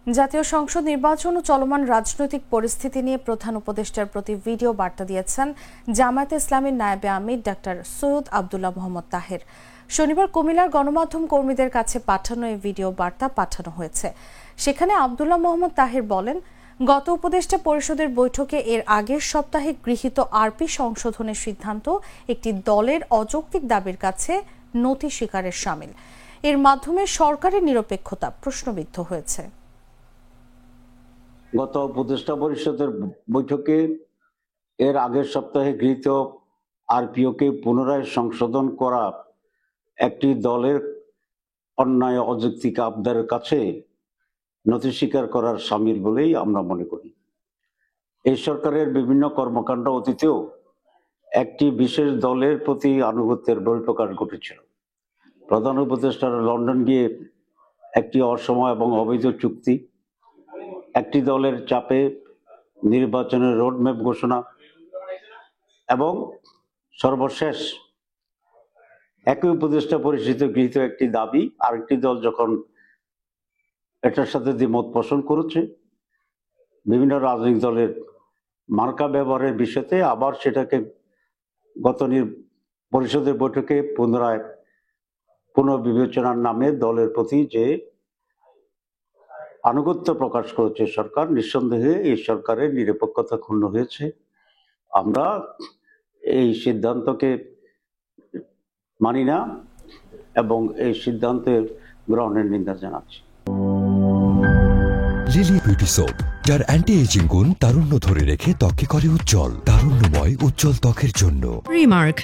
জাতীয় সংসদ নির্বাচন ও চলমান রাজনৈতিক পরিস্থিতি নিয়ে প্রধান উপদেষ্টার প্রতি ভিডিও বার্তা দিয়েছেন জামায়াতে ইসলামীর নায়েবে আমির ডাক্তার সৈয়দ আব্দুল্লাহ মোহাম্মদ তাহের। শনিবার কুমিল্লার গণমাধ্যম কর্মীদের কাছে পাঠানো এই ভিডিও বার্তা পাঠানো হয়েছে। সেখানে আব্দুল্লাহ মোহাম্মদ তাহের বলেন, গত উপদেষ্টা পরিষদের বৈঠকে এর আগের সপ্তাহে গৃহীত আরপি সংশোধনের সিদ্ধান্ত একটি দলের অযৌক্তিক দাবির কাছে নথি স্বীকারের শামিল। এর মাধ্যমে সরকারের নিরপেক্ষতা প্রশ্নবিদ্ধ হয়েছে। গত উপদেষ্টা পরিষদের বৈঠকে এর আগের সপ্তাহে গৃহীত আরপিওকে পুনরায় সংশোধন করা একটি দলের অন্যায় অযৌক্তিক আবদারের কাছে নথি স্বীকার করার শামিল বলেই আমরা মনে করি। এই সরকারের বিভিন্ন কর্মকাণ্ড অতীতেও একটি বিশেষ দলের প্রতি আনুগত্যের বহিঃপ্রকাশ ঘটেছিল। প্রধান উপদেষ্টারা লন্ডন গিয়ে একটি অসময় এবং অবৈধ চুক্তি, একটি দলের চাপে নির্বাচনের রোডম্যাপ ঘোষণা এবং সর্বশেষ একই উপদেষ্টা পরিষদ গৃহীত একটি দাবি আরেকটি দল যখন এটার সাথে দ্বিমত পোষণ করেছে, বিভিন্ন রাজনৈতিক দলের মার্কা ব্যবহারের বিষয়তে আবার সেটাকে গত পরিষদের বৈঠকে পুনরায় পুনর্বিবেচনার নামে দলের প্রতি যে আনুগত্য প্রকাশ করেছে সরকার, নিঃসন্দেহে এই সরকারের নিরপেক্ষতা ক্ষুণ্ণ হয়েছে। আমরা এই সিদ্ধান্তকে মানি না এবং এই সিদ্ধান্তের গ্রহণের নিন্দা জানাচ্ছি। লিলি বিউটি সোপ, যার অ্যান্টি এজিং গুণ তারুণ্য ধরে রেখে ত্বকে করে উজ্জ্বল, তারুণ্যময় উজ্জ্বল ত্বকের জন্য। রিমার্ক,